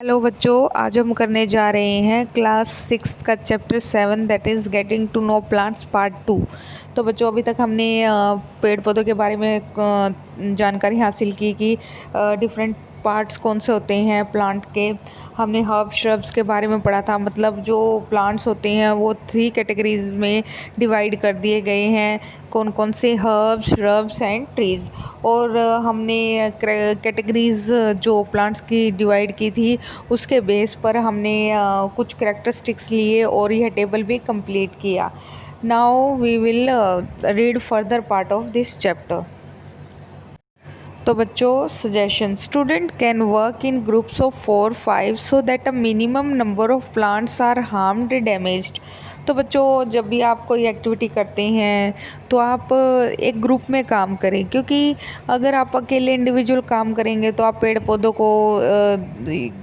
Hello बच्चों, आज हम करने जा रहे हैं क्लास 6 का chapter 7 that is getting to know plants part 2। तो बच्चों, अभी तक हमने पेड़ पौधों के बारे में जानकारी हासिल की कि डिफरेंट पार्ट्स कौन से होते हैं प्लांट के। हमने हर्ब श्रब्स के बारे में पढ़ा था, मतलब जो प्लांट्स होते हैं वो 3 कैटेगरीज में डिवाइड कर दिए गए हैं, कौन कौन से हर्ब्स श्रब्स एंड ट्रीज़। और हमने कैटेगरीज जो प्लांट्स की डिवाइड की थी उसके बेस पर हमने कुछ करेक्टरिस्टिक्स लिए और यह टेबल भी कंप्लीट किया। Now we will read further part of this chapter. तो बच्चों, suggestion, student can work in groups of 4-5 so that a minimum number of plants are harmed damaged. तो बच्चों, जब भी आप कोई एक्टिविटी करते हैं तो आप एक ग्रुप में काम करें, क्योंकि अगर आप अकेले इंडिविजुअल काम करेंगे तो आप पेड़ पौधों को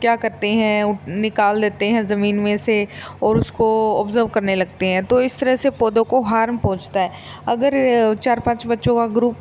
क्या करते हैं, निकाल देते हैं ज़मीन में से और उसको ऑब्जर्व करने लगते हैं, तो इस तरह से पौधों को हार्म पहुंचता है। अगर 4-5 बच्चों का ग्रुप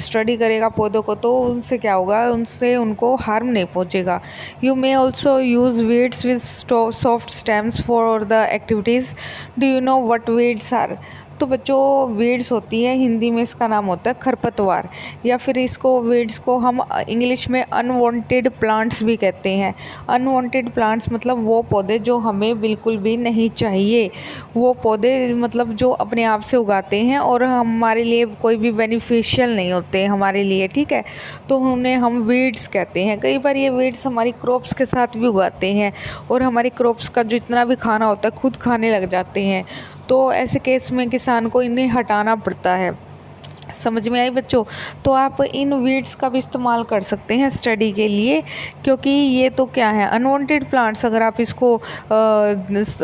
स्टडी करेगा पौधों को तो उनसे क्या होगा, उनसे उनको हार्म नहीं पहुंचेगा। You may also use weeds with soft stems for the activities. Do you know what weeds are? तो बच्चों, वीड्स होती है, हिंदी में इसका नाम होता है खरपतवार, या फिर इसको वीड्स को हम इंग्लिश में अनवांटेड प्लांट्स भी कहते हैं। अनवांटेड प्लांट्स मतलब वो पौधे जो हमें बिल्कुल भी नहीं चाहिए, वो पौधे मतलब जो अपने आप से उगाते हैं और हमारे लिए कोई भी बेनिफिशियल नहीं होते हमारे लिए, ठीक है, तो उन्हें हम वीड्स कहते हैं। कई बार ये वीड्स हमारी क्रॉप्स के साथ भी उगाते हैं और हमारी क्रॉप्स का जो इतना भी खाना होता है खुद खाने लग जाते हैं, तो ऐसे केस में किसान को इन्हें हटाना पड़ता है। समझ में आई बच्चों? तो आप इन वीड्स का भी इस्तेमाल कर सकते हैं स्टडी के लिए, क्योंकि ये तो क्या है, अनवांटेड प्लांट्स। अगर आप इसको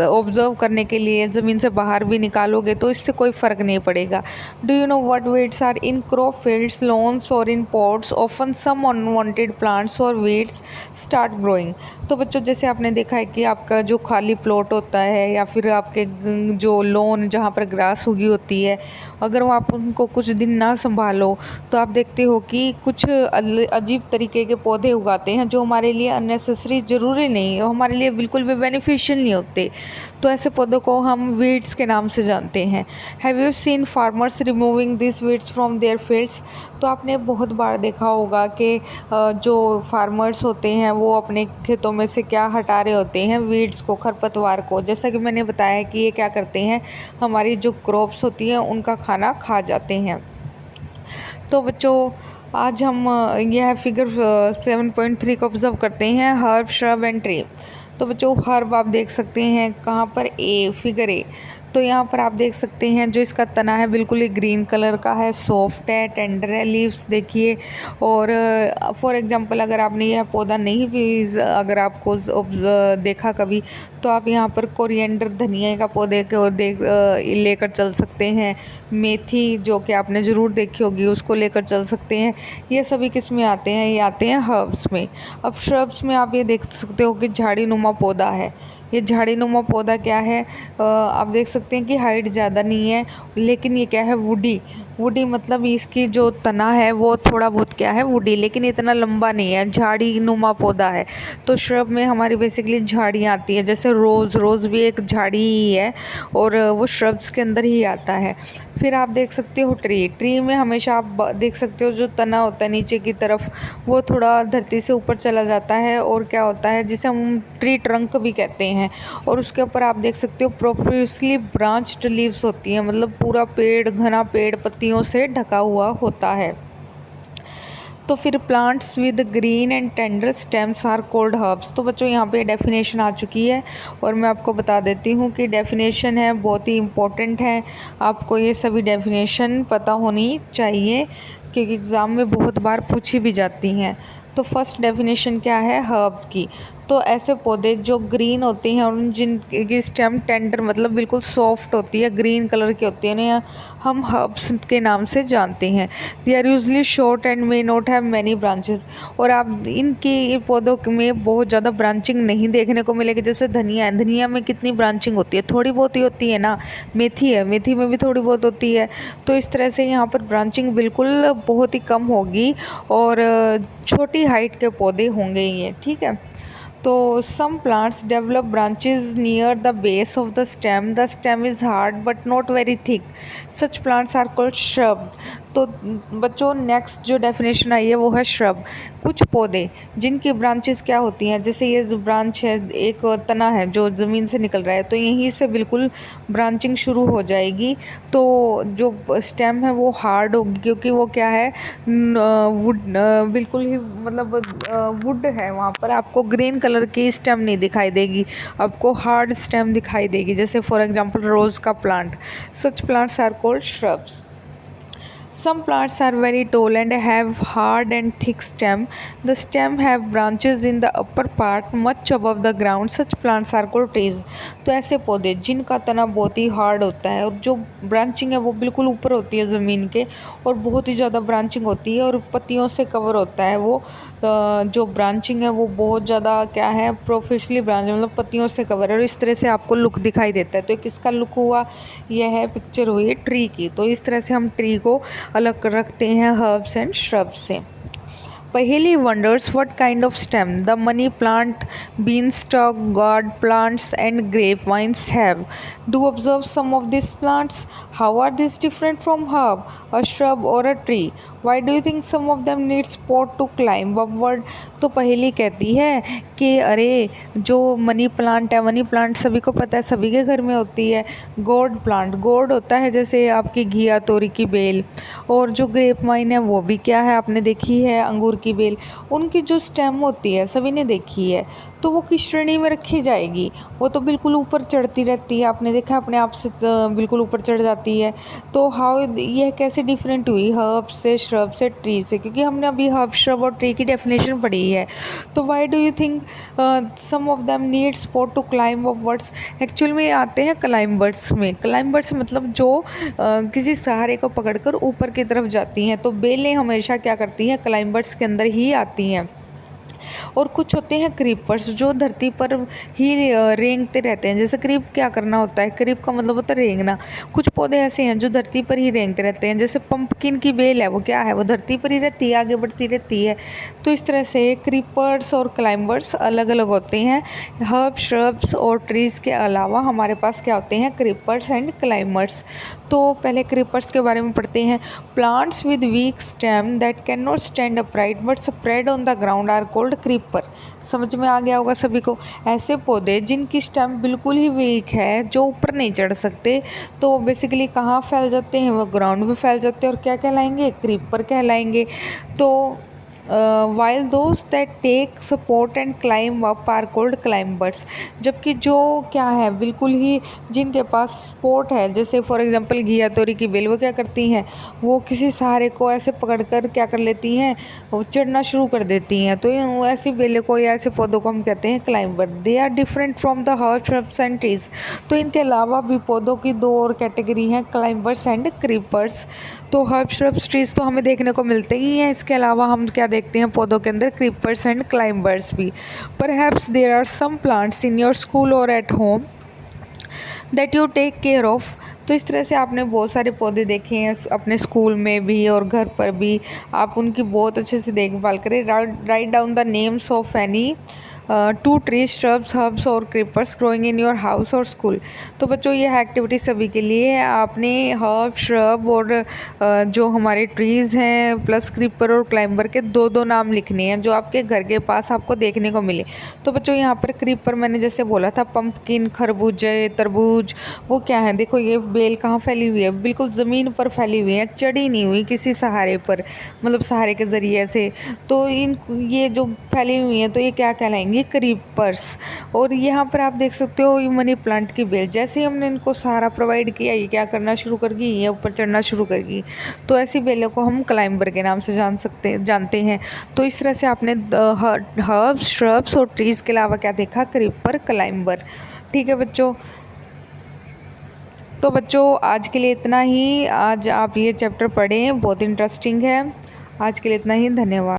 ऑब्जर्व करने के लिए ज़मीन से बाहर भी निकालोगे तो इससे कोई फ़र्क नहीं पड़ेगा। Do you know what weeds are? In crop fields, lawns और in pots often some unwanted plants और वीड्स स्टार्ट ग्रोइंग। तो बच्चों, जैसे आपने देखा है कि आपका जो खाली प्लॉट होता है या फिर आपके जो लॉन जहाँ पर ग्रास उगी होती है, अगर वो आप उनको कुछ दिन ना संभालो तो आप देखते हो कि कुछ अजीब तरीके के पौधे उगाते हैं जो हमारे लिए अननेसेसरी, ज़रूरी नहीं, हमारे लिए बिल्कुल भी बेनिफिशियल नहीं होते। तो ऐसे पौधों को हम वीड्स के नाम से जानते हैं। Have you seen farmers removing this weeds from there fields? तो आपने बहुत बार देखा होगा कि जो फार्मर्स होते हैं वो अपने खेतों में से क्या हटा रहे होते हैं, वीड्स को, खरपतवार को। जैसा कि मैंने बताया कि ये क्या करते हैं, हमारी जो क्रॉप्स होती हैं उनका खाना खा जाते हैं। तो बच्चों, आज हम यह फिगर 7.3 को ऑब्जर्व करते हैं, हर्ब श्रब एंड ट्री। तो बच्चों, हर्ब आप देख सकते हैं कहाँ पर, ए, फिगर ए। तो यहाँ पर आप देख सकते हैं जो इसका तना है बिल्कुल ही ग्रीन कलर का है, सॉफ्ट है, टेंडर है, लीव्स देखिए। और फॉर एग्जांपल अगर आपने यह पौधा नहीं भी अगर आपको देखा कभी, तो आप यहाँ पर कोरिएंडर, धनिया का पौधे को लेकर चल सकते हैं। मेथी जो कि आपने ज़रूर देखी होगी उसको लेकर चल सकते हैं। ये सभी किस में आते हैं? ये आते हैं हर्ब्स में। अब श्रब्स में आप ये देख सकते हो कि झाड़ी नुमा पौधा है। ये झाड़ी नुमा पौधा क्या है, आप देख सकते हैं कि हाइट ज़्यादा नहीं है, लेकिन ये क्या है, वुडी। वुडी मतलब इसकी जो तना है वो थोड़ा बहुत क्या है, वुडी, लेकिन इतना लंबा नहीं है, झाड़ी नुमा पौधा है। तो श्रब में हमारी बेसिकली झाड़ियाँ आती हैं, जैसे रोज़ भी एक झाड़ी ही है और वो श्रब्स के अंदर ही आता है। फिर आप देख सकते हो ट्री में हमेशा आप देख सकते हो जो तना होता है नीचे की तरफ वो थोड़ा धरती से ऊपर चला जाता है, और क्या होता है जिसे हम ट्री ट्रंक भी कहते हैं। और उसके ऊपर आप देख सकते हो प्रोफ्यूसली ब्रांच्ड लीव्स होती हैं, मतलब पूरा पेड़, घना पेड़ पत्तियों से ढका हुआ होता है। तो फिर plants with green and tender stems are called herbs. तो बच्चों, यहाँ पे डेफिनेशन आ चुकी है और मैं आपको बता देती हूँ कि डेफिनेशन है बहुत ही इम्पोर्टेंट है, आपको ये सभी डेफिनेशन पता होनी चाहिए क्योंकि एग्ज़ाम में बहुत बार पूछी भी जाती हैं। तो फर्स्ट डेफिनेशन क्या है हर्ब की? तो ऐसे पौधे जो ग्रीन होते हैं और जिनकी स्टेम टेंडर मतलब बिल्कुल सॉफ्ट होती है, ग्रीन कलर की होती है, उन्हें हम हर्ब्स के नाम से जानते हैं। They are usually short and may not have many branches. और आप इनकी पौधों में बहुत ज़्यादा ब्रांचिंग नहीं देखने को मिलेगी। जैसे धनिया है, धनिया में कितनी ब्रांचिंग होती है? थोड़ी बहुत ही होती है ना। मेथी है, मेथी में भी थोड़ी बहुत होती है। तो इस तरह से यहाँ पर ब्रांचिंग बिल्कुल बहुत ही कम होगी और छोटी हाइट के पौधे होंगे ये, ठीक है। तो some plants develop branches near the base of the stem is hard but not very thick, such plants are called shrub. तो बच्चों नेक्स्ट जो डेफिनेशन आई है वो है श्रब, कुछ पौधे जिनकी ब्रांचेस क्या होती हैं, जैसे ये ब्रांच है, एक तना है जो ज़मीन से निकल रहा है, तो यहीं से बिल्कुल ब्रांचिंग शुरू हो जाएगी। तो जो स्टेम है वो हार्ड होगी, क्योंकि वो क्या है, वुड, बिल्कुल ही मतलब वुड है, वहाँ पर आपको ग्रीन कलर की स्टेम नहीं दिखाई देगी, आपको हार्ड स्टेम दिखाई देगी, जैसे फॉर एग्जांपल रोज़ का plant. Such plants are called shrubs. Some plants are very tall and have hard and thick stem. The stem have branches in the upper part much above the ground. Such plants are called trees. तो ऐसे पौधे जिनका तना बहुत ही hard होता है और जो ब्रांचिंग है वो बिल्कुल ऊपर होती है ज़मीन के, और बहुत ही ज़्यादा ब्रांचिंग होती है और पत्तियों से कवर होता है वो, जो ब्रांचिंग है वो बहुत ज़्यादा क्या है, प्रोफेशनली ब्रांच, मतलब पत्तियों से कवर है, और इस तरह से आपको लुक दिखाई देता है। तो किसका लुक हुआ, यह है पिक्चर हुई ट्री की। तो इस तरह से हम ट्री को अलग रखते हैं हर्ब्स एंड श्रब्स से। Paheli wonders what kind of stem the money plant, beanstalk, gourd plants and grapevines have. Do observe some of these plants. How are these different from herb, a shrub or a tree? Why do you think some of them need support to climb upward? तो पहेली कहती है कि अरे जो money plant है, money plant सभी को पता है, सभी के घर में होती है। गोर्ड प्लांट, गोर्ड होता है जैसे आपकी घिया तोरी की बेल, और जो ग्रेप वाइन है वो भी क्या है, आपने देखी है अंगूर की बेल, उनकी जो स्टेम होती है सभी ने देखी है। तो वो किस श्रेणी में रखी जाएगी, वो तो बिल्कुल ऊपर चढ़ती रहती है, आपने देखा अपने आप से बिल्कुल ऊपर चढ़ जाती है। तो हाउ, यह कैसे डिफरेंट हुई हर्ब से, श्रब से, ट्री से, क्योंकि हमने अभी हर्ब, श्रब और ट्री की डेफिनेशन पढ़ी है। तो why do you think some of them need support to climb upwards? Actual में आते हैं क्लाइंबर्स में। क्लाइंबर्स मतलब जो किसी सहारे को पकड़कर ऊपर की तरफ जाती हैं। तो बेलें हमेशा क्या करती हैं, क्लाइंबर्स के अंदर ही आती हैं। और कुछ होते हैं क्रीपर्स जो धरती पर ही रेंगते रहते हैं। जैसे क्रीप क्या करना होता है, क्रीप का मतलब होता है रेंगना। कुछ पौधे ऐसे हैं जो धरती पर ही रेंगते रहते हैं, जैसे पंपकिन की बेल है, वो क्या है, वो धरती पर ही रहती है, आगे बढ़ती रहती है। तो इस तरह से क्रीपर्स और क्लाइंबर्स अलग अलग होते हैं। हर्ब, श्रब्स और ट्रीज़ के अलावा हमारे पास क्या होते हैं, क्रीपर्स एंड क्लाइंबर्स। तो पहले क्रीपर्स के बारे में पढ़ते हैं। Plants with weak stem that can not stand upright but spread on the ground are called creeper. समझ में आ गया होगा सभी को। ऐसे पौधे जिनकी स्टेम बिल्कुल ही वीक है, जो ऊपर नहीं चढ़ सकते, तो बेसिकली कहाँ फैल जाते हैं, वो ग्राउंड में फैल जाते हैं, और क्या कहलाएंगे, क्रीपर कहलाएंगे। तो while those that take support and climb up are called climbers. जबकि जो क्या है, बिल्कुल ही जिनके पास सपोर्ट है, जैसे फॉर एग्जांपल घिया तोरी की बेल, वो क्या करती हैं, वो किसी सहारे को ऐसे पकड़कर क्या कर लेती हैं, वो चढ़ना शुरू कर देती हैं। तो ऐसी बेलों को या ऐसे पौधों को हम कहते हैं climber. They are different from the herb, shrubs and trees. तो इनके अलावा भी पौधों की दो और कैटेगरी हैं, क्लाइंबर्स एंड क्रीपर्स। तो हर्ब, श्रब्स, ट्रीज तो हमें देखने को मिलते ही हैं। इसके अलावा हम क्या देखते हैं पौधों के अंदर, क्रीपर्स एंड क्लाइंबर्स भी। Perhaps there are some plants in your school और at home that you take care of. तो इस तरह से आपने बहुत सारे पौधे देखे हैं अपने स्कूल में भी और घर पर भी, आप उनकी बहुत अच्छे से देखभाल करें। Write down the names of any 2 trees, shrubs, herbs और creepers growing in your house और स्कूल। तो बच्चों यह एक्टिविटी सभी के लिए है। आपने हर्ब, श्रब और जो हमारे ट्रीज़ हैं प्लस क्रीपर और क्लाइंबर के दो दो नाम लिखने हैं जो आपके घर के पास आपको देखने को मिले। तो बच्चों यहाँ पर क्रीपर मैंने जैसे बोला था, पंपकिन, खरबूजे, तरबूज, वो क्या है, देखो ये बेल कहाँ फैली हुई है, बिल्कुल ज़मीन पर फैली हुई है, चढ़ी नहीं हुई किसी सहारे पर, मतलब सहारे के ज़रिए से। तो ये जो फैली हुई हैं तो ये क्या कहलाएंगे, क्रीपर्स। और यहाँ पर आप देख सकते हो ये मनी प्लांट की बेल, जैसे ही हमने इनको सहारा प्रोवाइड किया, ये क्या करना शुरू कर गई, ये ऊपर चढ़ना शुरू कर गई। तो ऐसी बेलों को हम क्लाइंबर के नाम से जानते हैं। तो इस तरह से आपने हर्ब्स, श्रब्स और ट्रीज़ के अलावा क्या देखा, क्रीपर, क्लाइंबर। ठीक है बच्चों। तो बच्चों आज के लिए इतना ही। आज आप ये चैप्टर पढ़ें, बहुत इंटरेस्टिंग है। आज के लिए इतना ही, धन्यवाद।